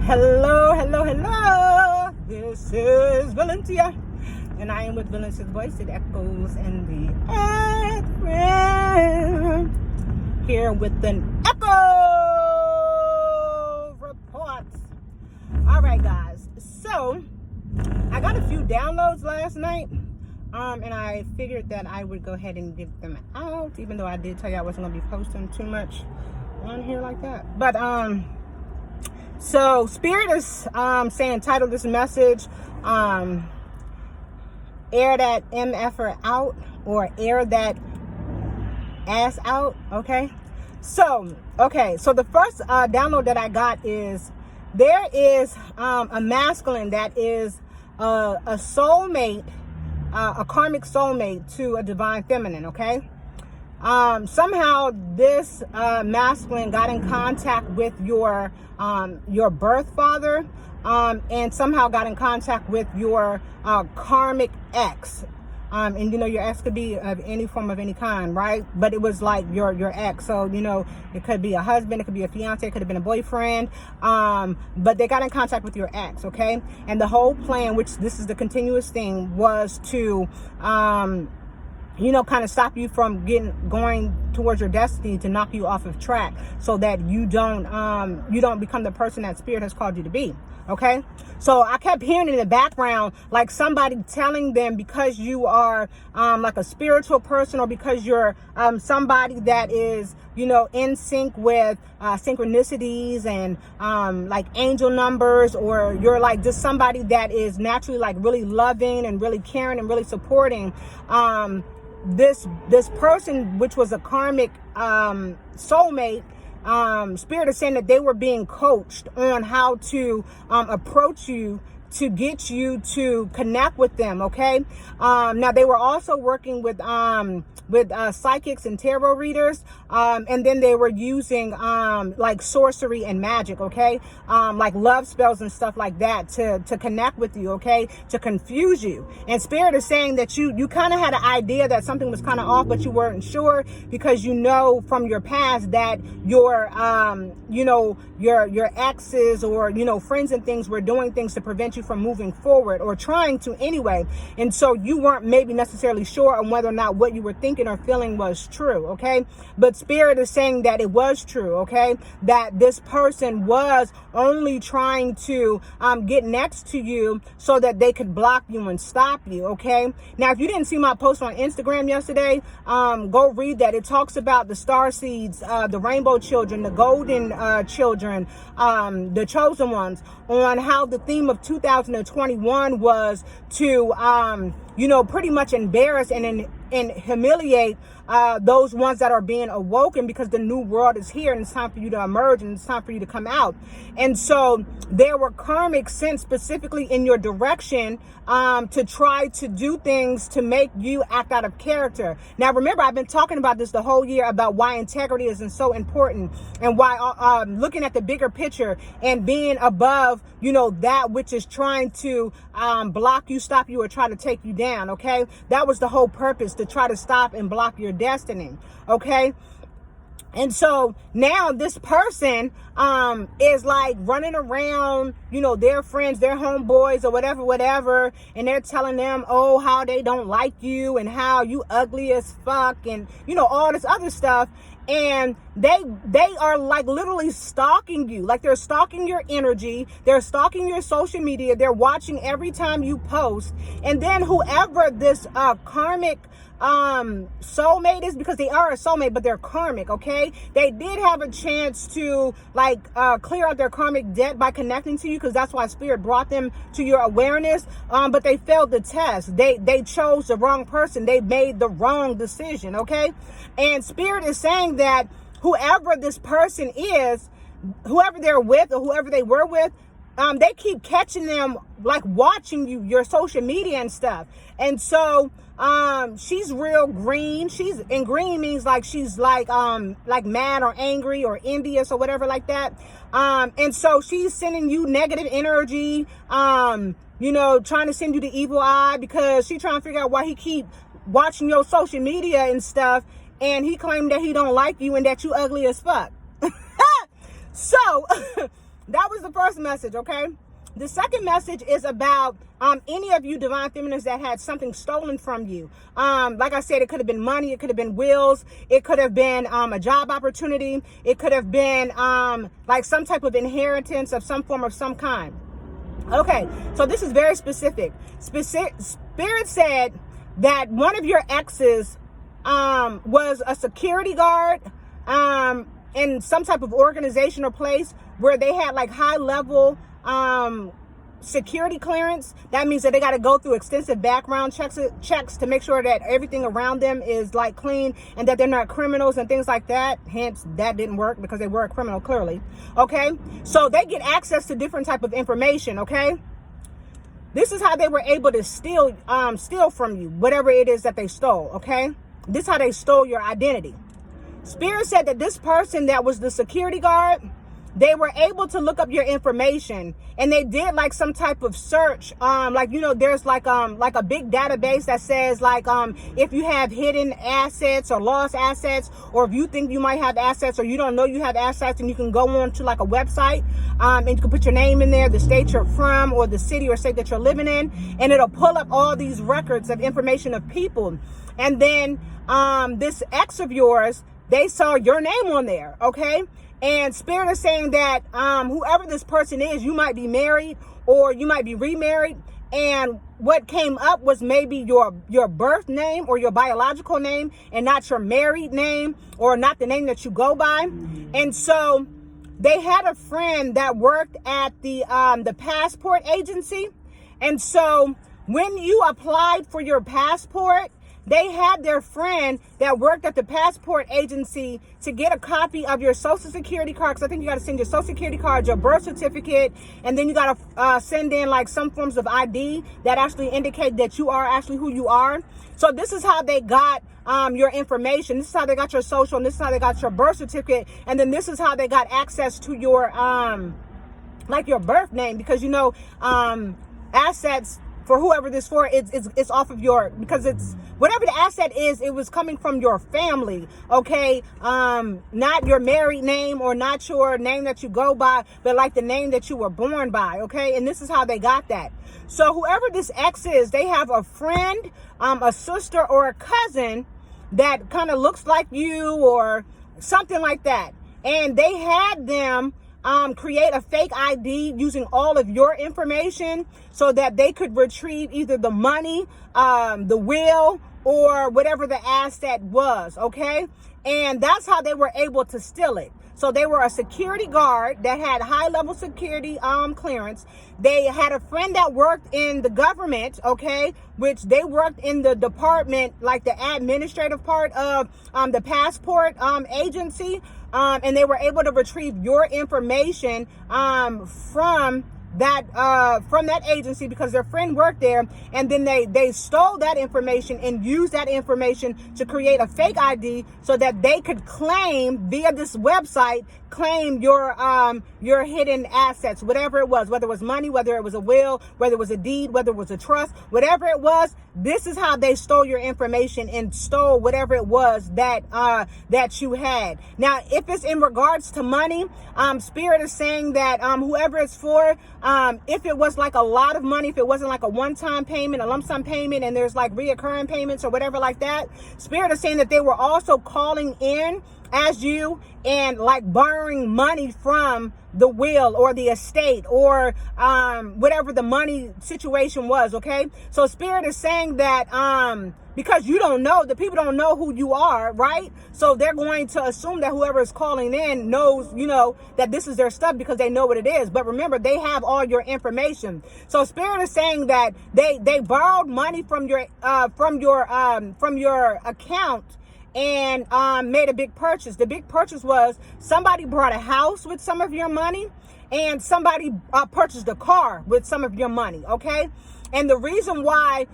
Hello, hello, hello. This is Valencia, and I am with Valencia's Voice. It echoes in the earth here with an Echo report. All right, guys. So I got a few downloads last night, and I figured that I would go ahead and get them out, even though I did tell you I wasn't going to be posting too much on here like that. But so Spirit is saying, title this message, air that MFer out, or air that ass out. Okay. So the first download that I got is, there is a masculine that is a soulmate, a karmic soulmate to a divine feminine. Okay. Somehow this masculine got in contact with your birth father, and somehow got in contact with your karmic ex. And your ex could be of any form of any kind, right? But it was like your ex. So, it could be a husband, it could be a fiance, it could have been a boyfriend. But they got in contact with your ex, okay? And the whole plan, which this is the continuous thing, was to kind of stop you from going towards your destiny, to knock you off of track, so that you don't become the person that Spirit has called you to be. Okay. So I kept hearing in the background, like somebody telling them, because you are like a spiritual person, or because you're somebody that is, in sync with synchronicities and like angel numbers, or you're like just somebody that is naturally like really loving and really caring and really supporting, this person, which was a karmic soulmate, Spirit is saying that they were being coached on how to approach you, to get you to connect with them. Okay. Now they were also working with psychics and tarot readers, and then they were using like sorcery and magic. Okay. Like love spells and stuff like that to connect with you. Okay. To confuse you. And Spirit is saying that you kind of had an idea that something was kind of off, but you weren't sure, because from your past that your exes, or friends and things were doing things to prevent you from moving forward, or trying to anyway. And so you weren't maybe necessarily sure on whether or not what you were thinking or feeling was true. Okay. But Spirit is saying that it was true. Okay. That this person was only trying to get next to you so that they could block you and stop you. Okay. Now, if you didn't see my post on Instagram yesterday, go read that. It talks about the star seeds, the rainbow children, the golden children, the chosen ones, on how the theme of 2021 was to pretty much embarrass and humiliate those ones that are being awoken, because the new world is here, and it's time for you to emerge, and it's time for you to come out. And so there were karmic sent specifically in your direction to try to do things to make you act out of character. Now, remember, I've been talking about this the whole year, about why integrity is so important, and why looking at the bigger picture and being above, that which is trying to block you, stop you, or try to take you down. Okay. That was the whole purpose, to try to stop and block your destiny. Okay. And so now this person is like running around, their friends, their homeboys, or whatever, and they're telling them, oh, how they don't like you, and how you ugly as fuck, and all this other stuff. And they are like literally stalking you. Like, they're stalking your energy, they're stalking your social media, they're watching every time you post. And then whoever this karmic soulmate is, because they are a soulmate, but they're karmic. Okay. They did have a chance to clear out their karmic debt by connecting to you, because that's why Spirit brought them to your awareness. But they failed the test. They chose the wrong person. They made the wrong decision. Okay. And Spirit is saying that whoever this person is, whoever they're with, or whoever they were with, they keep catching them, like watching your social media and stuff. And so she's real green. And green means like she's like mad or angry or envious or whatever like that. And so she's sending you negative energy, trying to send you the evil eye, because she's trying to figure out why he keep watching your social media and stuff, and he claimed that he don't like you and that you ugly as fuck. So that was the first message, okay? The second message is about any of you divine feminines that had something stolen from you. Like I said, it could have been money, it could have been wills, it could have been a job opportunity, it could have been like some type of inheritance of some form of some kind. Okay, so this is very specific. Spirit said that one of your exes was a security guard in some type of organization or place where they had like high level security clearance. That means that they got to go through extensive background checks to make sure that everything around them is like clean and that they're not criminals and things like that. Hence, that didn't work because they were a criminal, clearly. Okay, so they get access to different type of information. Okay, this is how they were able to steal from you whatever it is that they stole. Okay, this is how they stole your identity. Spirit said that this person that was the security guard, they were able to look up your information, and they did like some type of search. Like, you know, there's like a big database that says like, if you have hidden assets or lost assets, or if you think you might have assets or you don't know you have assets, and you can go on to like a website, and you can put your name in there, the state you're from, or the city or state that you're living in, and it'll pull up all these records of information of people. And then, this ex of yours, they saw your name on there. Okay. And Spirit is saying that whoever this person is, you might be married or you might be remarried. And what came up was maybe your birth name or your biological name and not your married name or not the name that you go by. And so they had a friend that worked at the passport agency. And so when you applied for your passport, they had their friend that worked at the passport agency to get a copy of your social security card. Because I think you got to send your social security card, your birth certificate, and then you got to send in like some forms of ID that actually indicate that you are actually who you are. So this is how they got your information. This is how they got your social, and this is how they got your birth certificate. And then this is how they got access to your like your birth name, because you know assets for whoever this for, it's off of your, because it's whatever the asset is, it was coming from your family. Okay, not your married name or not your name that you go by, but like the name that you were born by. Okay, and this is how they got that. So whoever this ex is, they have a friend, a sister, or a cousin that kind of looks like you or something like that, and they had them create a fake ID using all of your information so that they could retrieve either the money, the will, or whatever the asset was. Okay, and that's how they were able to steal it. So they were a security guard that had high level security clearance. They had a friend that worked in the government, okay, which they worked in the department, like the administrative part of the passport agency. And they were able to retrieve your information from that agency because their friend worked there, and then they stole that information and used that information to create a fake ID so that they could claim via this website, claim your hidden assets, whatever it was, whether it was money, whether it was a will, whether it was a deed, whether it was a trust, whatever it was. This is how they stole your information and stole whatever it was that you had. Now, if it's in regards to money, Spirit is saying that whoever it's for, if it was like a lot of money, if it wasn't like a one-time payment, a lump sum payment, and there's like reoccurring payments or whatever like that, Spirit is saying that they were also calling in as you and like borrowing money from the will or the estate or whatever the money situation was. Okay, so Spirit is saying that because you don't know, the people don't know who you are, right? So they're going to assume that whoever is calling in knows, you know, that this is their stuff because they know what it is. But remember, they have all your information. So Spirit is saying that they borrowed money from your account and made a big purchase. The big purchase was somebody bought a house with some of your money, and somebody purchased a car with some of your money. Okay, And the reason why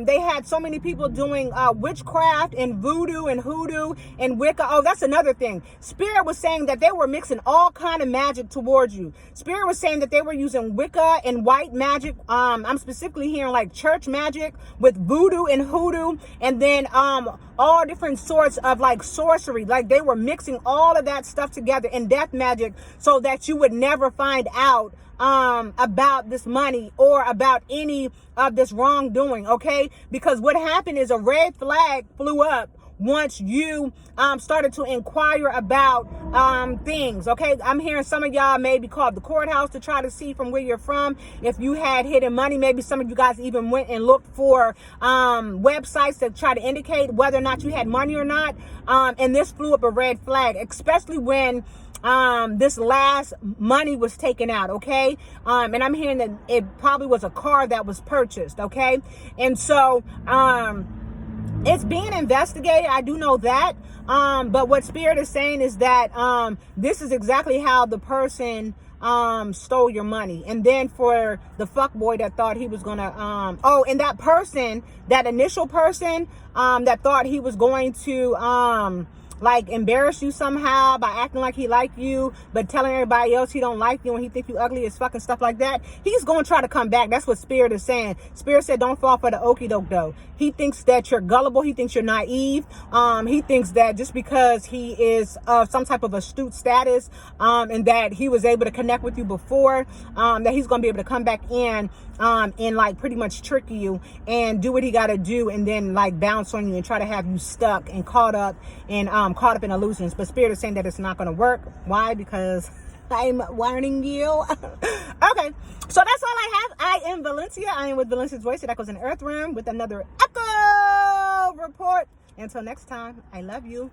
they had so many people doing witchcraft and voodoo and hoodoo and Wicca. Oh, that's another thing. Spirit was saying that they were mixing all kind of magic towards you. Spirit was saying that they were using Wicca and white magic. I'm specifically hearing like church magic with voodoo and hoodoo, and then all different sorts of like sorcery. Like they were mixing all of that stuff together in death magic so that you would never find out about this money or about any of this wrongdoing, okay? Because what happened is a red flag flew up once you started to inquire about things, okay? I'm hearing some of y'all maybe called the courthouse to try to see from where you're from if you had hidden money. Maybe some of you guys even went and looked for websites that try to indicate whether or not you had money or not, and this flew up a red flag, especially when this last money was taken out, okay? And I'm hearing that it probably was a car that was purchased, okay? And so it's being investigated. I do know that. But what Spirit is saying is that this is exactly how the person stole your money. And then for the fuckboy that thought he was gonna and that person, that initial person that thought he was going to like embarrass you somehow by acting like he liked you but telling everybody else he don't like you and he think you ugly as fucking stuff like that, he's gonna try to come back. That's what Spirit is saying. Spirit said don't fall for the okie doke though. He thinks that you're gullible. He thinks you're naive. He thinks that just because he is of some type of astute status and that he was able to connect with you before, that he's gonna be able to come back in and like pretty much trick you and do what he got to do and then like bounce on you and try to have you stuck and caught up in illusions. But Spirit is saying that it's not going to work. Why? Because I'm warning you. Okay, so that's all I have. I am Valencia. I am with Valencia's Voice. It echoes in the Earth Realm with another Echo Report. Until next time, I love you.